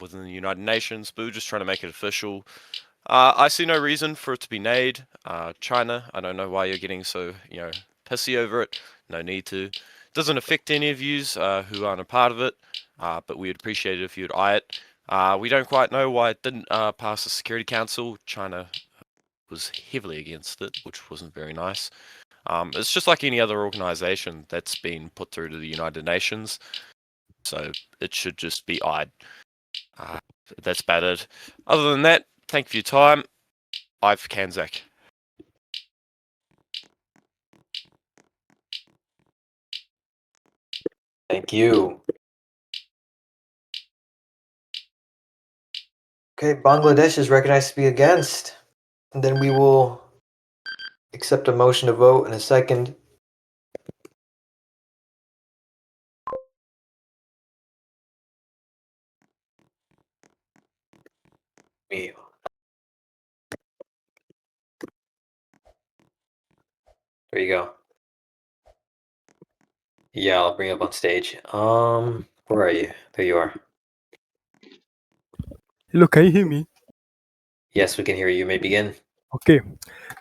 S: within the United Nations, but we're just trying to make it official. I see no reason for it to be nayed. China, I don't know why you're getting so, pissy over it. No need to. Doesn't affect any of yous who aren't a part of it, but we'd appreciate it if you'd eye it. We don't quite know why it didn't pass the Security Council. China was heavily against it, which wasn't very nice. It's just like any other organization that's been put through to the United Nations, so it should just be eyed. That's about it. Other than that, thank you for your time. I've Kanzak.
A: Thank you. Okay, Bangladesh is recognized to be against. And then we will accept a motion to vote in a second. Me. There you go. Yeah, I'll bring you up on stage. Where are you? There you are.
T: Hello, can you hear me?
A: Yes, we can hear you. You may begin.
T: Okay.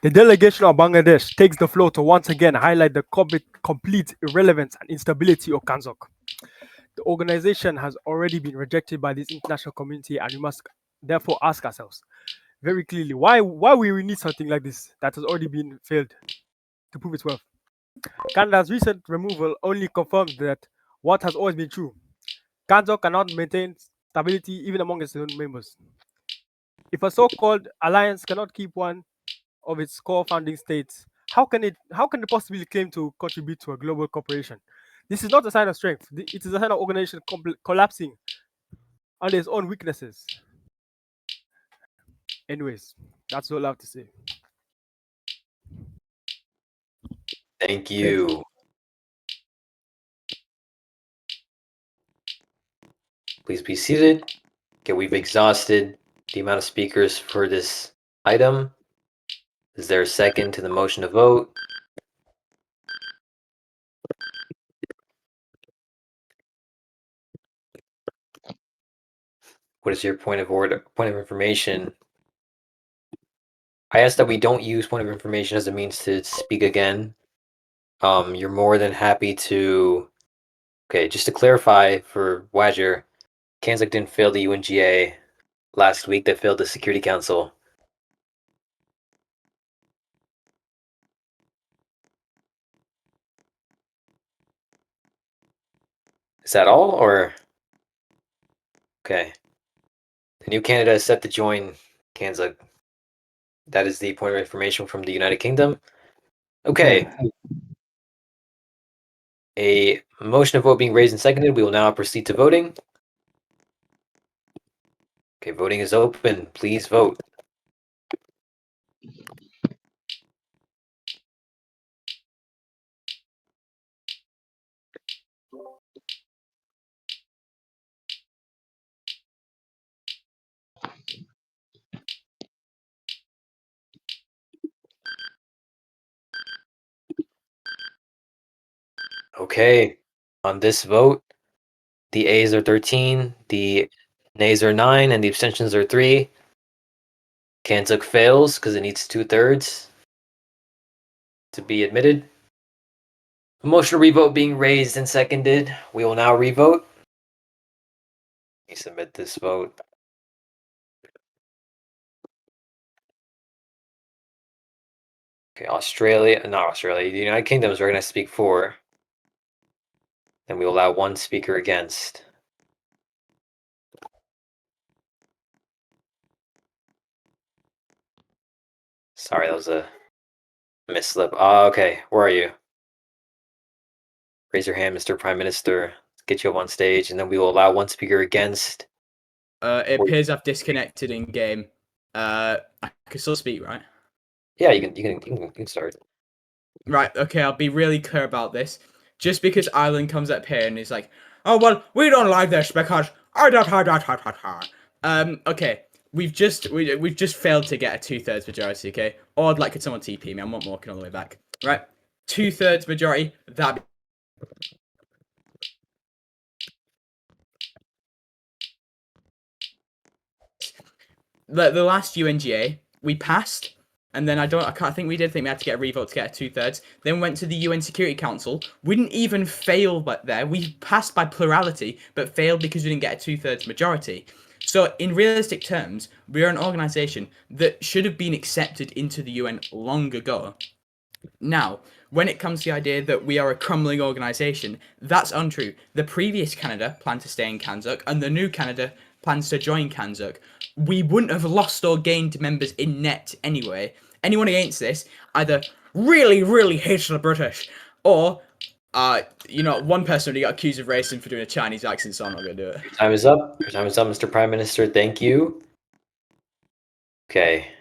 T: The delegation of Bangladesh takes the floor to once again highlight the complete irrelevance and instability of Kanzok. The organization has already been rejected by this international community, and we must therefore ask ourselves very clearly why we need something like this that has already been failed to prove its worth. Canada's recent removal only confirms that what has always been true. Kanzok cannot maintain stability even among its own members. If a so-called alliance cannot keep one of its core founding states, how can it possibly claim to contribute to a global corporation? This is not a sign of strength. It is a sign of organization collapsing under its own weaknesses. Anyways, that's all I have to say.
A: Thank you. Please be seated. Okay, we've exhausted the amount of speakers for this item. Is there a second to the motion to vote? What is your point of order? Point of information? I ask that we don't use point of information as a means to speak again. You're more than happy to. Okay, just to clarify for Wadger, Kanzak didn't fail the UNGA last week. They failed the Security Council. Is that all, or? Okay. The new Canada is set to join Kanzak. That is the point of information from the United Kingdom. Okay. A motion of vote being raised and seconded. We will now proceed to voting. Okay, voting is open. Please vote. Okay, on this vote, the A's are 13, the nays are 9, and the abstentions are 3. Kanzuk fails because it needs 2/3 to be admitted. A motion to revote being raised and seconded. We will now revote. Let me submit this vote. Okay, not Australia, the United Kingdom is recognized to speak for. Then we will allow one speaker against. Sorry, that was a mislip. Okay, where are you? Raise your hand, Mr. Prime Minister. Get you up on stage, and then we will allow one speaker against.
H: It appears I've disconnected in game. I can still speak, right?
A: Yeah, you can start.
H: Right, okay, I'll be really clear about this. Just because Ireland comes up here and is like, oh, well, we don't like this because... okay, we've just failed to get a 2/3 majority, okay? Or I'd like could someone TP me, I'm not walking all the way back. Right, 2/3 majority, that... The last UNGA, we passed... And then I think we did think we had to get a revote to get a 2/3. Then went to the UN Security Council. We didn't even fail but there. We passed by plurality, but failed because we didn't get a 2/3 majority. So in realistic terms, we are an organization that should have been accepted into the UN long ago. Now, when it comes to the idea that we are a crumbling organization, that's untrue. The previous Canada planned to stay in Kanzuk, and the new Canada plans to join Kanzuk. We wouldn't have lost or gained members in net anyway. Anyone against this either really, really hates the British, or, one person already got accused of racism for doing a Chinese accent, so I'm not going to do it.
A: Your time is up. Your time is up, Mr. Prime Minister. Thank you. Okay.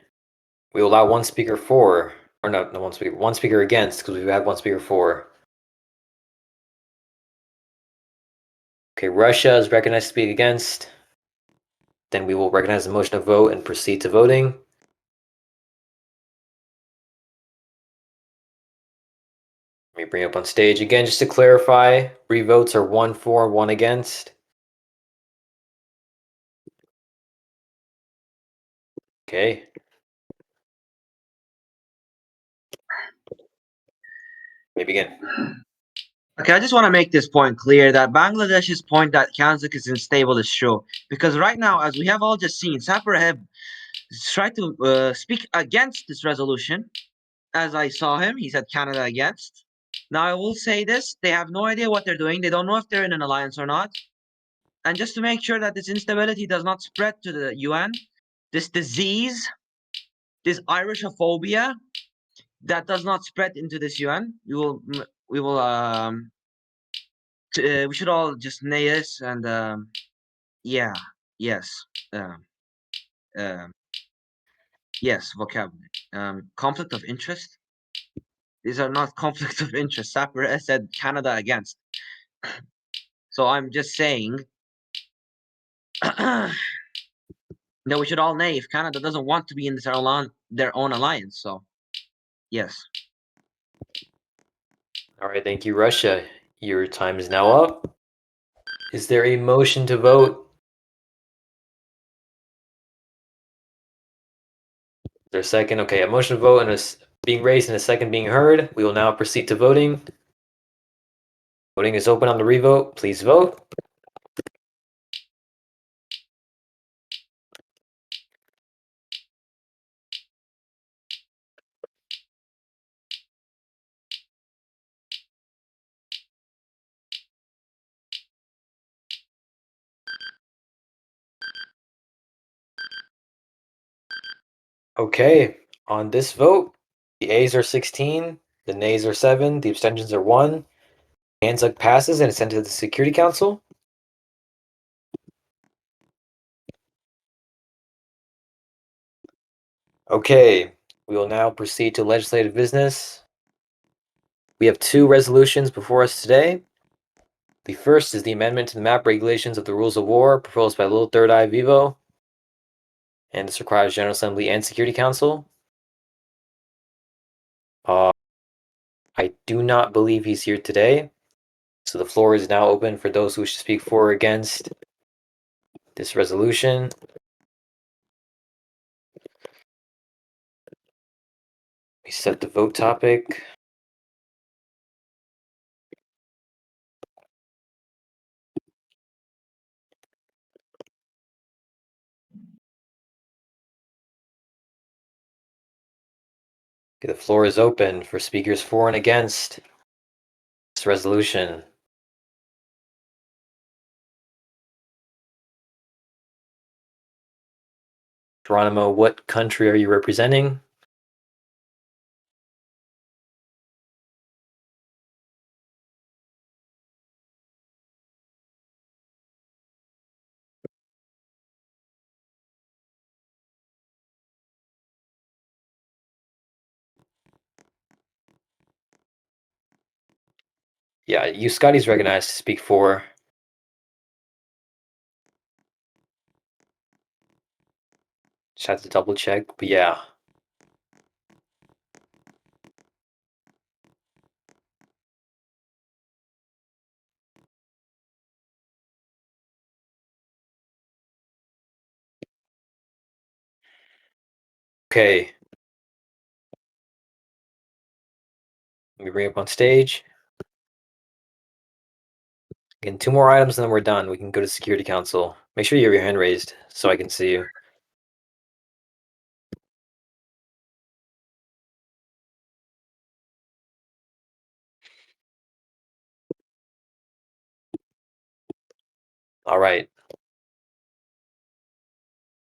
A: We will allow one speaker for, or no, one speaker against, because we've had one speaker for. Okay, Russia is recognized to speak against. Then we will recognize the motion to vote and proceed to voting. Let me bring up on stage again, just to clarify, 3 votes are 1 for, 1 against. Okay. May begin.
B: Okay, I just want to make this point clear that Bangladesh's point that Kanzuk is unstable is true. Because right now, as we have all just seen, Saparaheb tried to speak against this resolution. As I saw him, he said Canada against. Now, I will say this, they have no idea what they're doing. They don't know if they're in an alliance or not. And just to make sure that this instability does not spread to the UN, this disease, this Irishophobia, that does not spread into this UN, we should all just nay this and yeah, yes, yes, vocabulary. Conflict of interest. These are not conflicts of interest. Sapper said Canada against. So I'm just saying that we should all nay if Canada doesn't want to be in their own alliance. So yes.
A: All right, thank you, Russia. Your time is now up. Is there a motion to vote? Is there a second? Okay, a motion to vote and being raised and a second being heard. We will now proceed to voting. Voting is open on the revote. Please vote. Okay, on this vote, the A's are 16, the nays are 7, the abstentions are 1. Kanzuk passes and is sent to the Security Council. Okay, we will now proceed to legislative business. We have 2 resolutions before us today. The first is the amendment to the map regulations of the Rules of War proposed by Little Third Eye Vivo. And this requires General Assembly and Security Council. I do not believe he's here today. So the floor is now open for those who wish to speak for or against this resolution. We set the vote topic. Okay, the floor is open for speakers for and against this resolution. Geronimo, what country are you representing? Yeah, you Scotty's recognized to speak for. Just have to double check, but yeah. Okay. Let me bring up on stage. Again, 2 more items and then we're done. We can go to Security Council. Make sure you have your hand raised so I can see you. All right.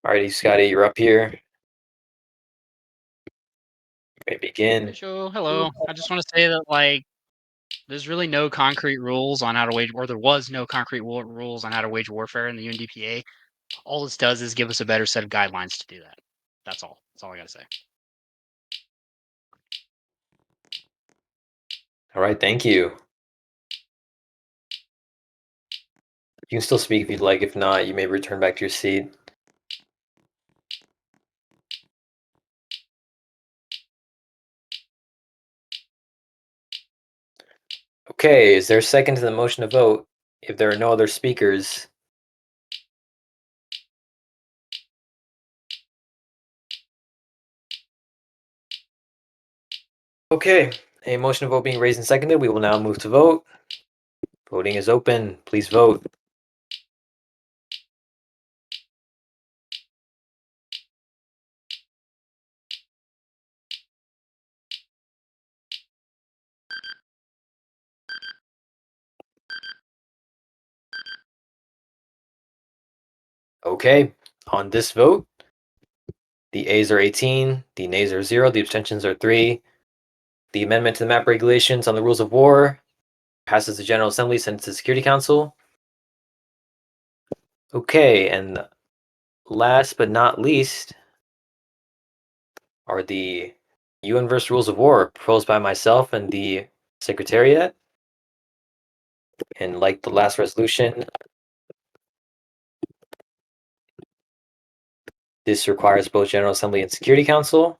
A: Alrighty, Scotty, you're up here. You may begin.
U: So, hello. I just want to say that, like, there's really no concrete rules on how to wage, or there was no concrete rules on how to wage warfare in the UNDPA. All this does is give us a better set of guidelines to do that. That's all. That's all I got to say.
A: All right, thank you. You can still speak if you'd like. If not, you may return back to your seat. Okay, is there a second to the motion to vote? If there are no other speakers, Okay, a motion to vote being raised and seconded. We will now move to vote. Voting is open. Please vote. Okay, on this vote, the A's are 18, the nays are 0, the abstentions are 3. The amendment to the map regulations on the rules of war passes the General Assembly, sent to the Security Council. Okay, and last but not least are the UNverse rules of war proposed by myself and the Secretariat. And like the last resolution, this requires both General Assembly and Security Council.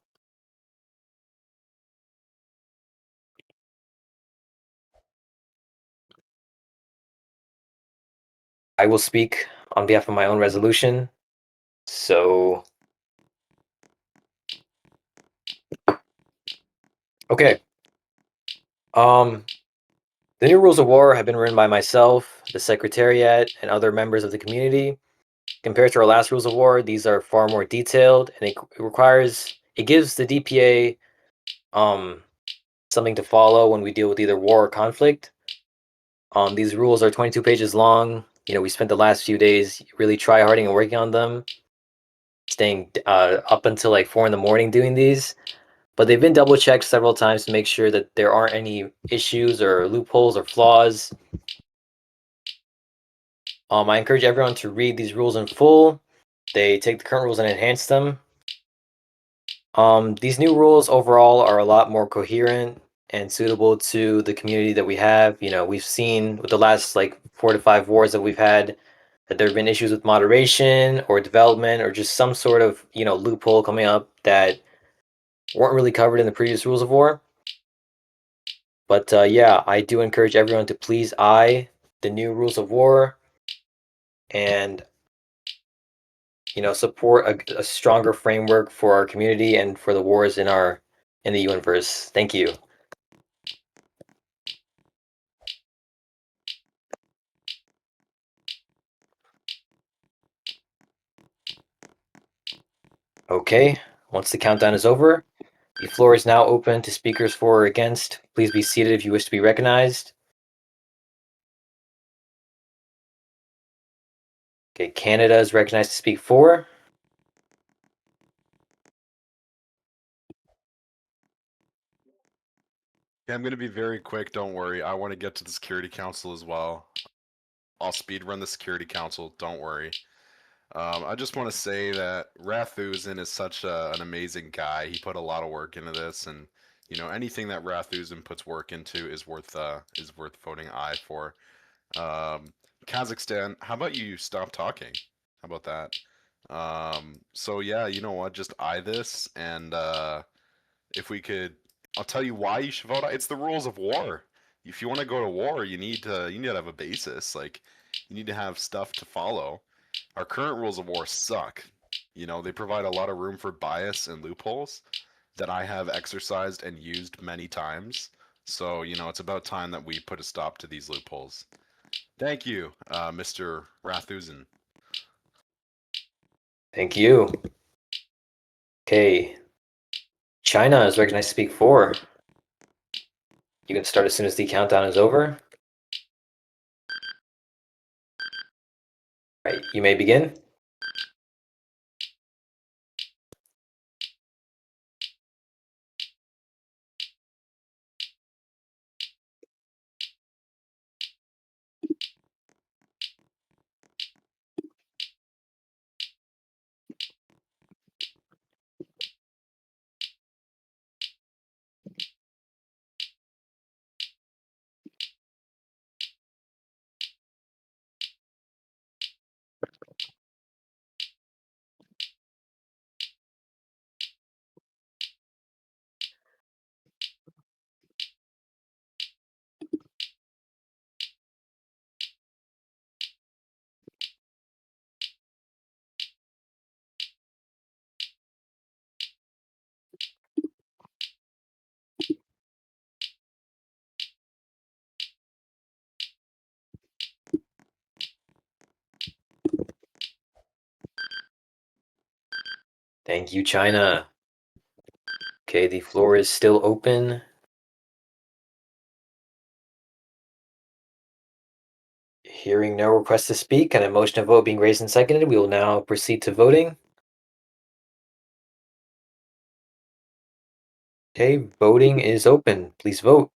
A: I will speak on behalf of my own resolution. So, okay. The new rules of war have been written by myself, the Secretariat, and other members of the community. Compared to our last rules of war, these are far more detailed, and it gives the DPA something to follow when we deal with either war or conflict. These rules are 22 pages long. We spent the last few days really try-harding and working on them, staying up until like 4 in the morning doing these. But they've been double-checked several times to make sure that there aren't any issues or loopholes or flaws. I encourage everyone to read these rules in full. They take the current rules and enhance them. These new rules overall are a lot more coherent and suitable to the community that we have. We've seen with the last like 4 to 5 wars that we've had that there have been issues with moderation or development or just some sort of loophole coming up that weren't really covered in the previous rules of war. But yeah, I do encourage everyone to please the new rules of war and support a stronger framework for our community and for the wars in the universe. Thank you. Okay, once the countdown is over, the floor is now open to speakers for or against. Please be seated if you wish to be recognized. Okay, Canada is recognized to speak for.
I: Yeah, I'm gonna be very quick. Don't worry. I want to get to the Security Council as well. I'll speed run the Security Council. Don't worry. I just want to say that Rathuzin is such an amazing guy. He put a lot of work into this, and anything that Rathuzin puts work into is worth voting aye for. Kazakhstan, how about you stop talking? How about that? So yeah, you know what? Just aye this, and if we could, I'll tell you why you should vote aye. It's the rules of war. If you want to go to war, you need to have a basis. Like, you need to have stuff to follow. Our current rules of war suck. They provide a lot of room for bias and loopholes that I have exercised and used many times. So, it's about time that we put a stop to these loopholes. Thank you, Mr. Rathuzin.
A: Thank you. Okay, China is recognized to speak for. You can start as soon as the countdown is over. Right, you may begin. Thank you, China. Okay, the floor is still open. Hearing no request to speak and a motion to vote being raised and seconded, we will now proceed to voting. Okay, voting is open. Please vote.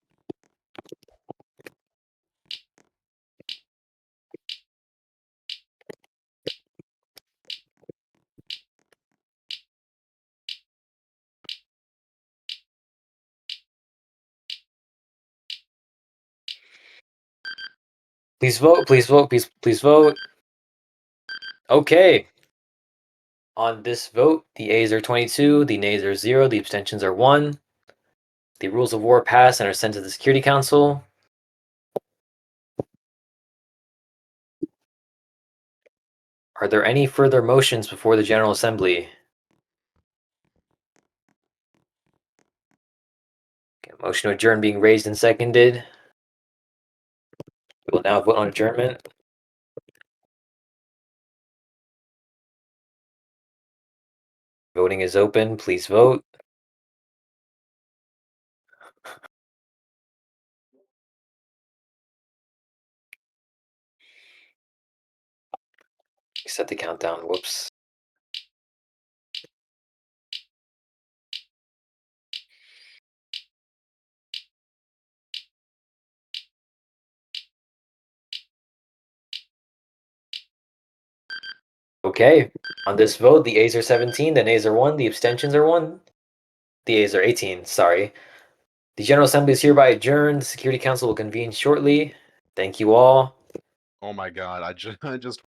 A: Please vote, please vote, please vote. Okay. On this vote, the A's are 22, the nays are 0, the abstentions are 1. The rules of war pass and are sent to the Security Council. Are there any further motions before the General Assembly? Okay, motion to adjourn being raised and seconded. We will now vote on adjournment. Voting is open. Please vote. Set the countdown. Whoops. Okay. On this vote, the A's are 17, the nays are 1, the abstentions are 1. The A's are 18, sorry. The General Assembly is hereby adjourned. The Security Council will convene shortly. Thank you all.
I: Oh my god, I just